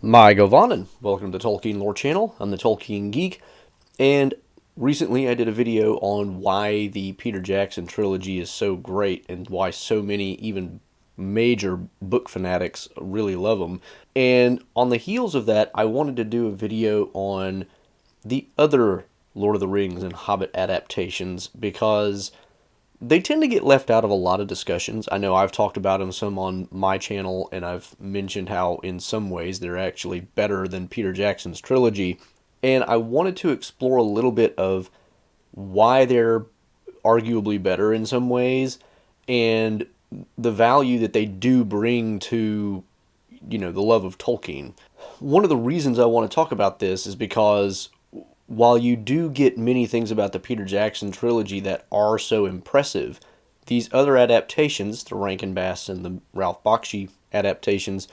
My Govanen. Welcome to the Tolkien Lore Channel. I'm the Tolkien Geek, and recently I did a video on why the Peter Jackson trilogy is so great and why so many, even major book fanatics, really love them. And on the heels of that, I wanted to do a video on the other Lord of the Rings and Hobbit adaptations because they tend to get left out of a lot of discussions. I know I've talked about them some on my channel, and I've mentioned how in some ways they're actually better than Peter Jackson's trilogy. And I wanted to explore a little bit of why they're arguably better in some ways and the value that they do bring to, the love of Tolkien. One of the reasons I want to talk about this is because while you do get many things about the Peter Jackson trilogy that are so impressive, these other adaptations, the Rankin Bass and the Ralph Bakshi adaptations,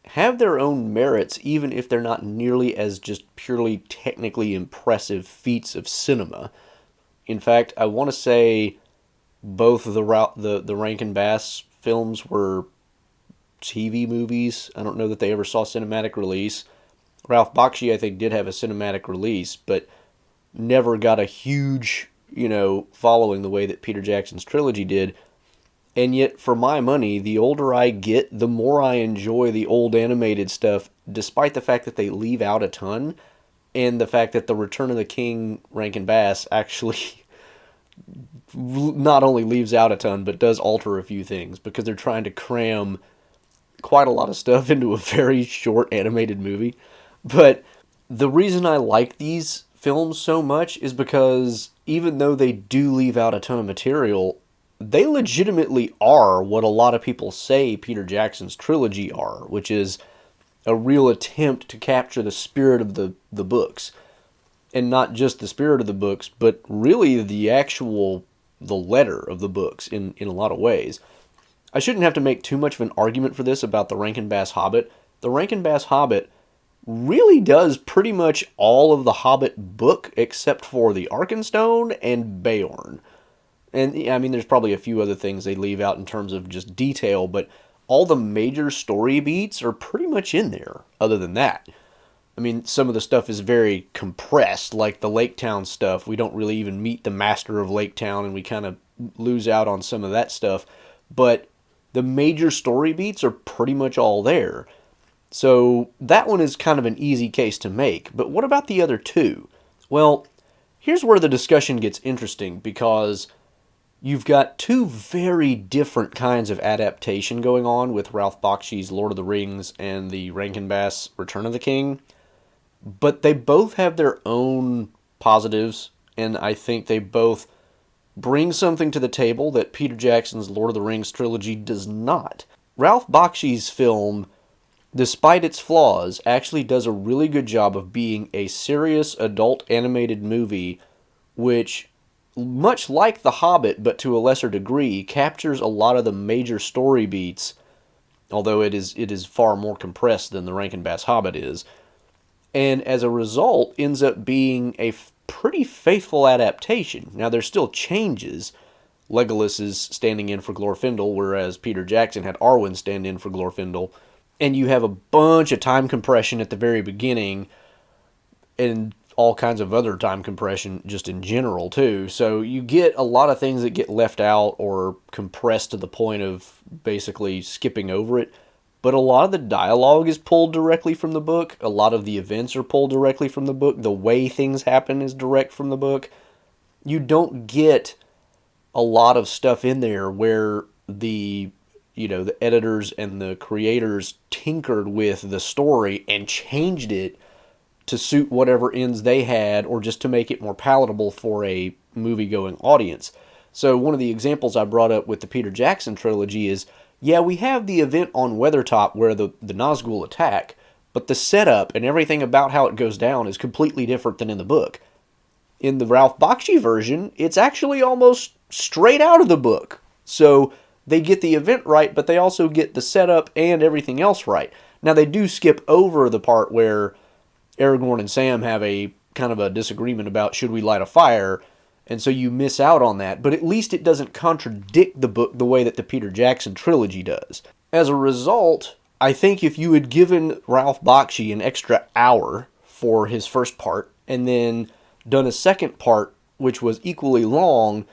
have their own merits, even if they're not nearly as just purely technically impressive feats of cinema. In fact, I want to say both of the Rankin Bass films were TV movies. I don't know that they ever saw cinematic release. Ralph Bakshi, I think, did have a cinematic release, but never got a huge, following the way that Peter Jackson's trilogy did. And yet, for my money, the older I get, the more I enjoy the old animated stuff, despite the fact that they leave out a ton, and the fact that the Return of the King Rankin Bass actually not only leaves out a ton, but does alter a few things, because they're trying to cram quite a lot of stuff into a very short animated movie. But the reason I like these films so much is because even though they do leave out a ton of material, they legitimately are what a lot of people say Peter Jackson's trilogy are, which is a real attempt to capture the spirit of the books. And not just the spirit of the books, but really the letter of the books in a lot of ways. I shouldn't have to make too much of an argument for this about the Rankin Bass Hobbit. The Rankin Bass Hobbit really does pretty much all of the Hobbit book except for the Arkenstone and Beorn. And I mean, there's probably a few other things they leave out in terms of just detail, but all the major story beats are pretty much in there, other than that. I mean, some of the stuff is very compressed, like the Lake Town stuff. We don't really even meet the Master of Lake Town, and we kind of lose out on some of that stuff. But the major story beats are pretty much all there. So that one is kind of an easy case to make. But what about the other two? Well, here's where the discussion gets interesting, because you've got two very different kinds of adaptation going on with Ralph Bakshi's Lord of the Rings and the Rankin Bass Return of the King. But they both have their own positives, and I think they both bring something to the table that Peter Jackson's Lord of the Rings trilogy does not. Ralph Bakshi's film, despite its flaws, actually does a really good job of being a serious adult animated movie, which, much like The Hobbit, but to a lesser degree, captures a lot of the major story beats, although it is far more compressed than the Rankin Bass Hobbit is, and as a result ends up being a pretty faithful adaptation. Now, there's still changes. Legolas is standing in for Glorfindel, whereas Peter Jackson had Arwen stand in for Glorfindel. And you have a bunch of time compression at the very beginning, and all kinds of other time compression just in general, too. So you get a lot of things that get left out or compressed to the point of basically skipping over it. But a lot of the dialogue is pulled directly from the book. A lot of the events are pulled directly from the book. The way things happen is direct from the book. You don't get a lot of stuff in there where the editors and the creators tinkered with the story and changed it to suit whatever ends they had, or just to make it more palatable for a movie-going audience. So one of the examples I brought up with the Peter Jackson trilogy is, yeah, we have the event on Weathertop where the Nazgul attack, but the setup and everything about how it goes down is completely different than in the book. In the Ralph Bakshi version, it's actually almost straight out of the book. So they get the event right, but they also get the setup and everything else right. Now, they do skip over the part where Aragorn and Sam have a kind of a disagreement about should we light a fire, and so you miss out on that, but at least it doesn't contradict the book the way that the Peter Jackson trilogy does. As a result, I think if you had given Ralph Bakshi an extra hour for his first part and then done a second part which was equally long,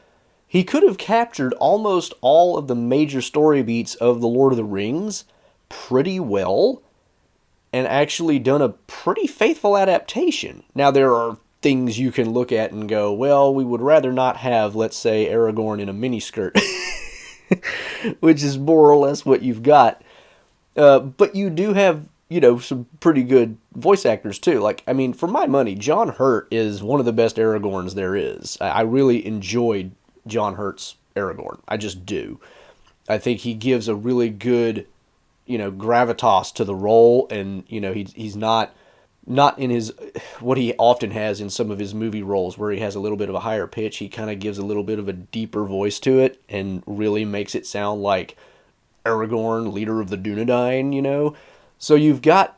he could have captured almost all of the major story beats of The Lord of the Rings pretty well and actually done a pretty faithful adaptation. Now, there are things you can look at and go, well, we would rather not have, let's say, Aragorn in a miniskirt, which is more or less what you've got. But you do have, some pretty good voice actors too. Like, I mean, for my money, John Hurt is one of the best Aragorns there is. I really enjoyed John Hurt's Aragorn. I just do. I think he gives a really good, gravitas to the role, and he's not in his what he often has in some of his movie roles where he has a little bit of a higher pitch. He kind of gives a little bit of a deeper voice to it and really makes it sound like Aragorn, leader of the Dunedain. So you've got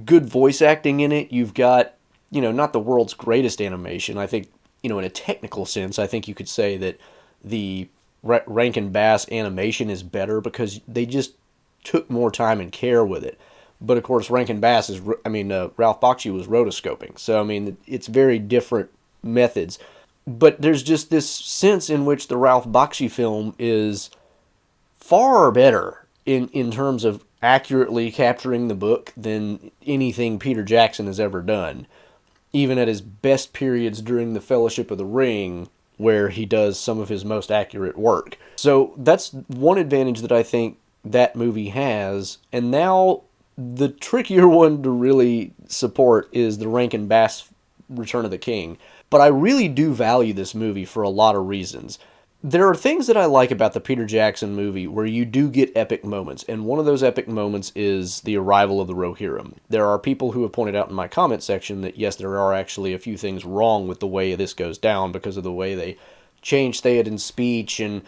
good voice acting in it. You've got, not the world's greatest animation. I think, in a technical sense, I think you could say that the Rankin Bass animation is better because they just took more time and care with it. But of course, Rankin Bass Ralph Bakshi was rotoscoping. So, it's very different methods. But there's just this sense in which the Ralph Bakshi film is far better in terms of accurately capturing the book than anything Peter Jackson has ever done. Even at his best periods during the Fellowship of the Ring, where he does some of his most accurate work. So that's one advantage that I think that movie has. And now the trickier one to really support is the Rankin Bass Return of the King. But I really do value this movie for a lot of reasons. There are things that I like about the Peter Jackson movie where you do get epic moments, and one of those epic moments is the arrival of the Rohirrim. There are people who have pointed out in my comment section that yes, there are actually a few things wrong with the way this goes down because of the way they change Theoden's speech and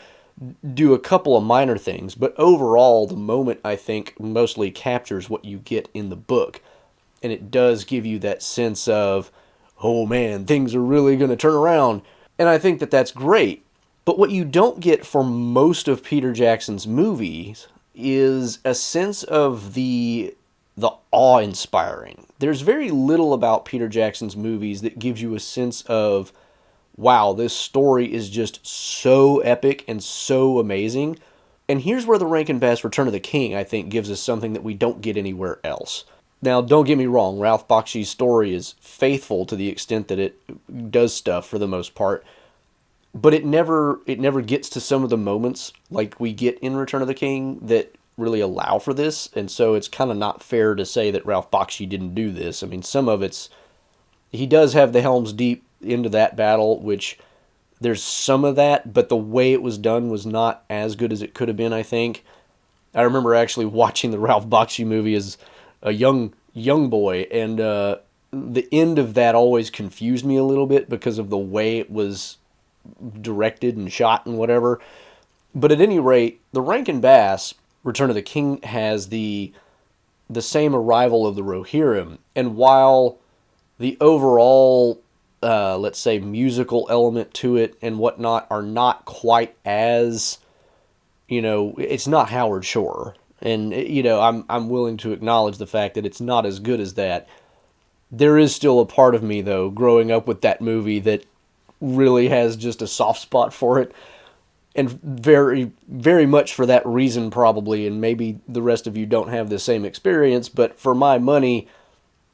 do a couple of minor things, but overall the moment I think mostly captures what you get in the book, and it does give you that sense of, oh man, things are really going to turn around, and I think that that's great. But what you don't get for most of Peter Jackson's movies is a sense of the awe-inspiring. There's very little about Peter Jackson's movies that gives you a sense of, wow, this story is just so epic and so amazing. And here's where the Rankin Bass Return of the King, I think, gives us something that we don't get anywhere else. Now, don't get me wrong, Ralph Bakshi's story is faithful to the extent that it does stuff for the most part. But it never gets to some of the moments like we get in Return of the King that really allow for this, and so it's kind of not fair to say that Ralph Bakshi didn't do this. I mean, some of he does have the Helm's Deep into that battle, which there's some of that, but the way it was done was not as good as it could have been, I think. I remember actually watching the Ralph Bakshi movie as a young boy, and the end of that always confused me a little bit because of the way it was directed and shot and whatever. But at any rate, the Rankin Bass Return of the King has the same arrival of the Rohirrim, and while the overall let's say musical element to it and whatnot are not quite as, it's not Howard Shore, and I'm willing to acknowledge the fact that it's not as good as that. There is still a part of me though growing up with that movie that really has just a soft spot for it, and very, very much for that reason probably, and maybe the rest of you don't have the same experience, but for my money,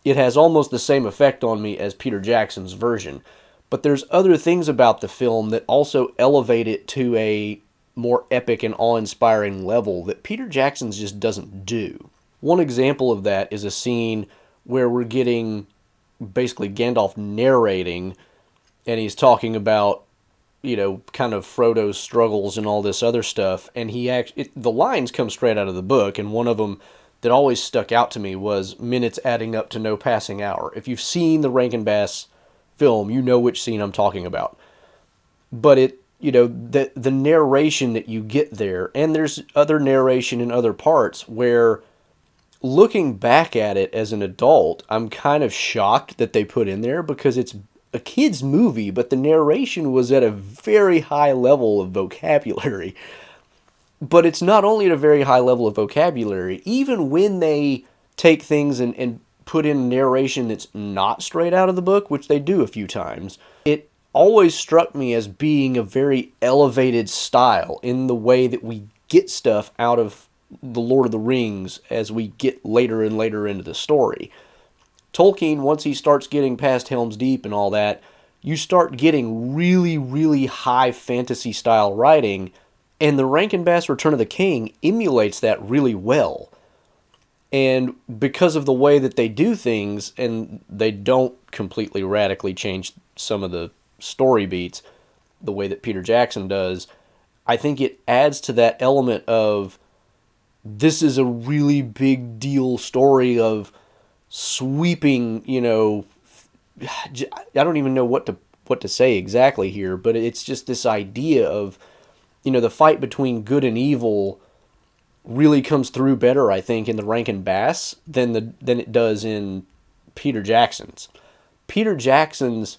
it has almost the same effect on me as Peter Jackson's version. But there's other things about the film that also elevate it to a more epic and awe-inspiring level that Peter Jackson's just doesn't do. One example of that is a scene where we're getting basically Gandalf narrating, and he's talking about, kind of Frodo's struggles and all this other stuff. And the lines come straight out of the book, and one of them that always stuck out to me was minutes adding up to no passing hour. If you've seen the Rankin Bass film, you know which scene I'm talking about. But the narration that you get there, and there's other narration in other parts where, looking back at it as an adult, I'm kind of shocked that they put in there because it's a kid's movie, but the narration was at a very high level of vocabulary. But it's not only at a very high level of vocabulary, even when they take things and put in narration that's not straight out of the book, which they do a few times, it always struck me as being a very elevated style in the way that we get stuff out of the Lord of the Rings as we get later and later into the story. Tolkien, once he starts getting past Helm's Deep and all that, you start getting really, really high fantasy style writing, and the Rankin Bass Return of the King emulates that really well. And because of the way that they do things, and they don't completely radically change some of the story beats the way that Peter Jackson does, I think it adds to that element of this is a really big deal story of sweeping, I don't even know what to say exactly here, but it's just this idea of, the fight between good and evil really comes through better, I think, in the Rankin Bass than it does in Peter Jackson's. Peter Jackson's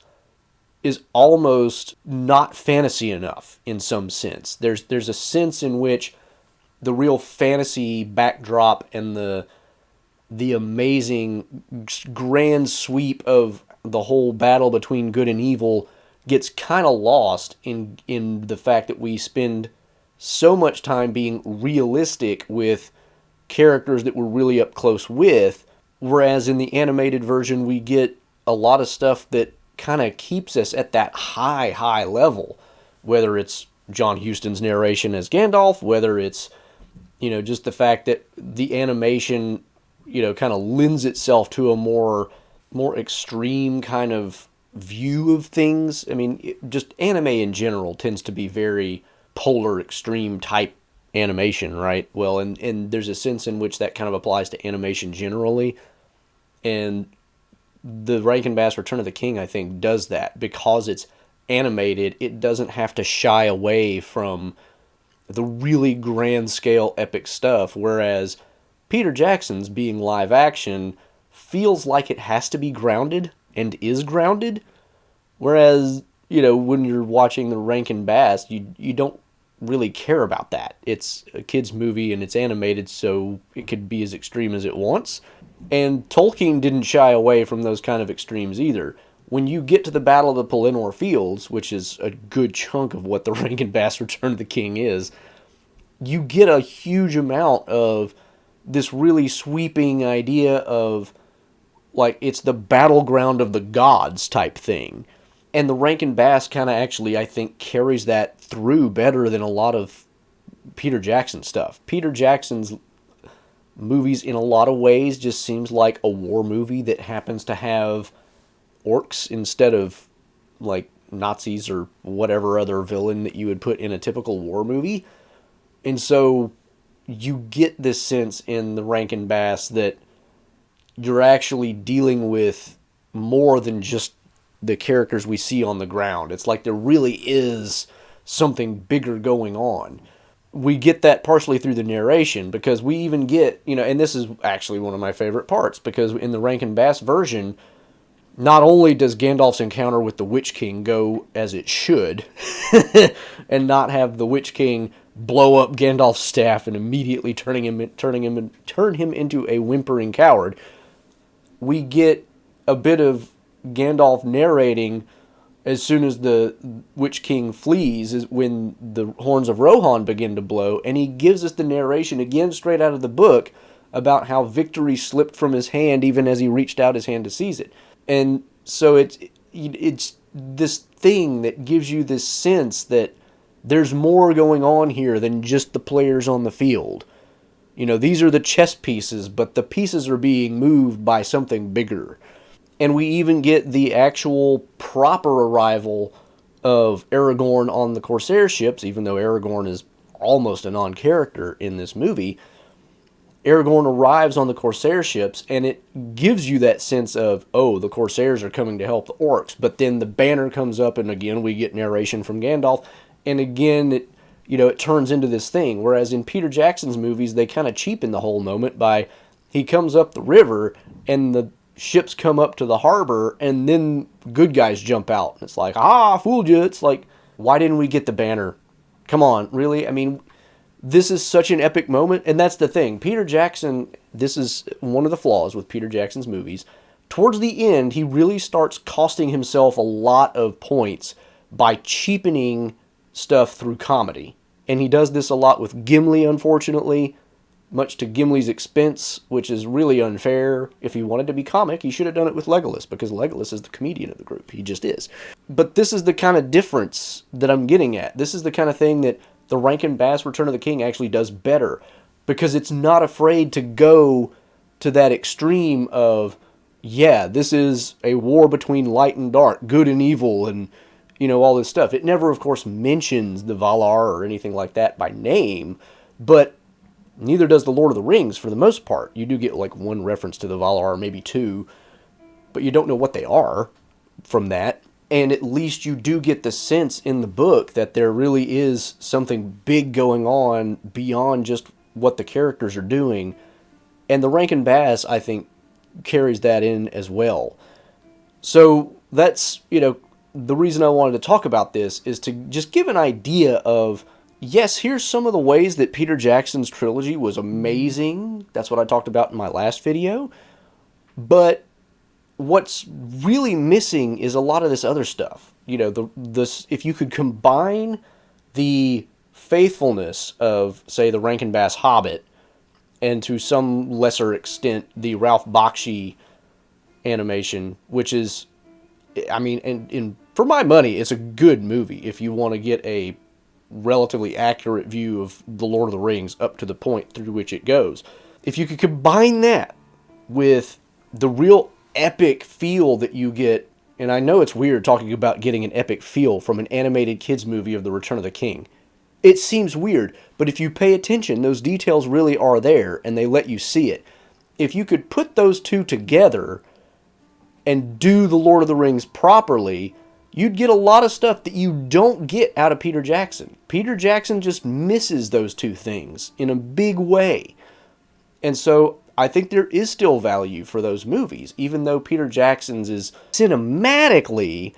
is almost not fantasy enough in some sense. There's a sense in which the real fantasy backdrop and the amazing grand sweep of the whole battle between good and evil gets kind of lost in the fact that we spend so much time being realistic with characters that we're really up close with, whereas in the animated version we get a lot of stuff that kind of keeps us at that high level, whether it's John Huston's narration as Gandalf, whether it's just the fact that the animation kind of lends itself to a more extreme kind of view of things. I mean, just anime in general tends to be very polar extreme type animation, right? Well, and there's a sense in which that kind of applies to animation generally. And the Rankin Bass Return of the King, I think, does that because it's animated. It doesn't have to shy away from the really grand scale epic stuff, whereas Peter Jackson's being live action feels like it has to be grounded and is grounded, whereas when you're watching the Rankin Bass, you don't really care about that. It's a kids movie and it's animated, so it could be as extreme as it wants. And Tolkien didn't shy away from those kind of extremes either. When you get to the Battle of the Pelennor Fields, which is a good chunk of what the Rankin Bass Return of the King is, you get a huge amount of this really sweeping idea of, like, it's the battleground of the gods type thing. And the Rankin Bass kind of actually, I think, carries that through better than a lot of Peter Jackson stuff. Peter Jackson's movies, in a lot of ways, just seems like a war movie that happens to have orcs instead of, like, Nazis or whatever other villain that you would put in a typical war movie. And so you get this sense in the Rankin Bass that you're actually dealing with more than just the characters we see on the ground. It's like there really is something bigger going on. We get that partially through the narration, because we even get, and this is actually one of my favorite parts, because in the Rankin Bass version, not only does Gandalf's encounter with the Witch King go as it should, and not have the Witch King blow up Gandalf's staff and immediately turn him into a whimpering coward, we get a bit of Gandalf narrating as soon as the Witch King flees, is when the horns of Rohan begin to blow, and he gives us the narration again straight out of the book about how victory slipped from his hand even as he reached out his hand to seize it. And so it's this thing that gives you this sense that there's more going on here than just the players on the field. These are the chess pieces, but the pieces are being moved by something bigger. And we even get the actual proper arrival of Aragorn on the Corsair ships, even though Aragorn is almost a non-character in this movie. Aragorn arrives on the Corsair ships, and it gives you that sense of, oh, the Corsairs are coming to help the orcs. But then the banner comes up, and again, we get narration from Gandalf. And again, it turns into this thing. Whereas in Peter Jackson's movies, they kind of cheapen the whole moment by, he comes up the river, and the ships come up to the harbor, and then good guys jump out. It's like, fooled you. It's like, why didn't we get the banner? Come on, really? I mean, this is such an epic moment, and that's the thing. Peter Jackson, this is one of the flaws with Peter Jackson's movies. Towards the end, he really starts costing himself a lot of points by cheapening stuff through comedy. And he does this a lot with Gimli, unfortunately, much to Gimli's expense, which is really unfair. If he wanted to be comic, he should have done it with Legolas, because Legolas is the comedian of the group. He just is. But this is the kind of difference that I'm getting at. This is the kind of thing that the Rankin Bass Return of the King actually does better, because it's not afraid to go to that extreme of, yeah, this is a war between light and dark, good and evil, and, all this stuff. It never, of course, mentions the Valar or anything like that by name, but neither does the Lord of the Rings for the most part. You do get like one reference to the Valar, maybe two, but you don't know what they are from that. And at least you do get the sense in the book that there really is something big going on beyond just what the characters are doing. And the Rankin Bass, I think, carries that in as well. So that's, the reason I wanted to talk about this is to just give an idea of, yes, here's some of the ways that Peter Jackson's trilogy was amazing. That's what I talked about in my last video. But what's really missing is a lot of this other stuff. If you could combine the faithfulness of, say, the Rankin Bass Hobbit, and to some lesser extent, the Ralph Bakshi animation, which is, and for my money, it's a good movie if you want to get a relatively accurate view of the Lord of the Rings up to the point through which it goes. If you could combine that with the real epic feel that you get, and I know it's weird talking about getting an epic feel from an animated kids movie of The Return of the King. It seems weird, but if you pay attention, those details really are there, and they let you see it. If you could put those two together and do The Lord of the Rings properly, you'd get a lot of stuff that you don't get out of Peter Jackson. Peter Jackson just misses those two things in a big way. And so I think there is still value for those movies, even though Peter Jackson's is cinematically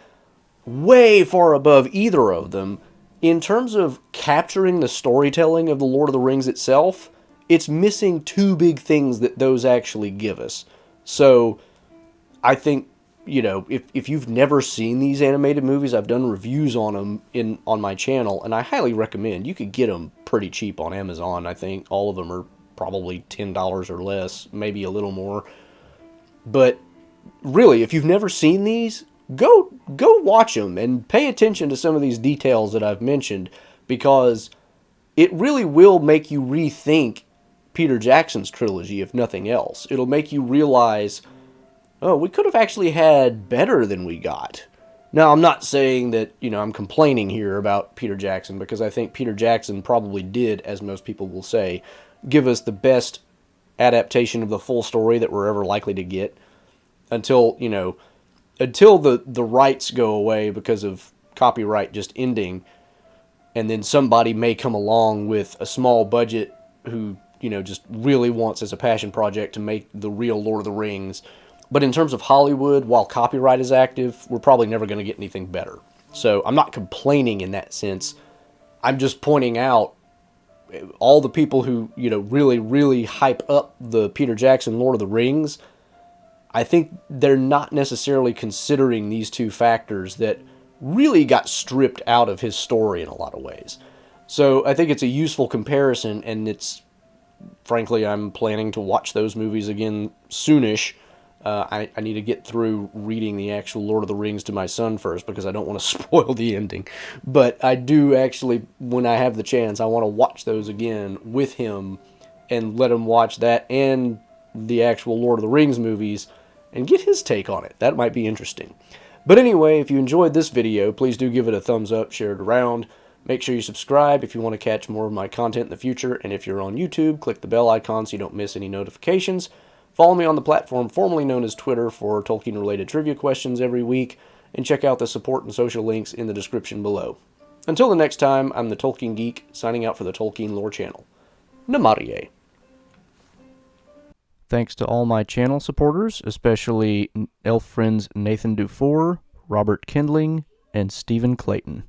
way far above either of them. In terms of capturing the storytelling of The Lord of the Rings itself, it's missing two big things that those actually give us. So I think, if you've never seen these animated movies, I've done reviews on them on my channel, and I highly recommend. You could get them pretty cheap on Amazon. I think all of them are probably $10 or less, maybe a little more. But really, if you've never seen these, go watch them and pay attention to some of these details that I've mentioned, because it really will make you rethink Peter Jackson's trilogy, if nothing else. It'll make you realize, oh, we could have actually had better than we got. Now, I'm not saying that, I'm complaining here about Peter Jackson, because I think Peter Jackson probably did, as most people will say, give us the best adaptation of the full story that we're ever likely to get until the rights go away because of copyright just ending, and then somebody may come along with a small budget who, just really wants as a passion project to make the real Lord of the Rings. But in terms of Hollywood, while copyright is active, we're probably never going to get anything better. So I'm not complaining in that sense. I'm just pointing out all the people who, really, really hype up the Peter Jackson Lord of the Rings. I think they're not necessarily considering these two factors that really got stripped out of his story in a lot of ways. So I think it's a useful comparison, and frankly, I'm planning to watch those movies again soonish. I need to get through reading the actual Lord of the Rings to my son first, because I don't want to spoil the ending. But I do actually, when I have the chance, I want to watch those again with him and let him watch that and the actual Lord of the Rings movies and get his take on it. That might be interesting. But anyway, if you enjoyed this video, please do give it a thumbs up, share it around. Make sure you subscribe if you want to catch more of my content in the future. And if you're on YouTube, click the bell icon so you don't miss any notifications. Follow me on the platform formerly known as Twitter for Tolkien-related trivia questions every week, and check out the support and social links in the description below. Until the next time, I'm the Tolkien Geek, signing out for the Tolkien Lore Channel. Namarie. Thanks to all my channel supporters, especially elf friends Nathan Dufour, Robert Kindling, and Stephen Clayton.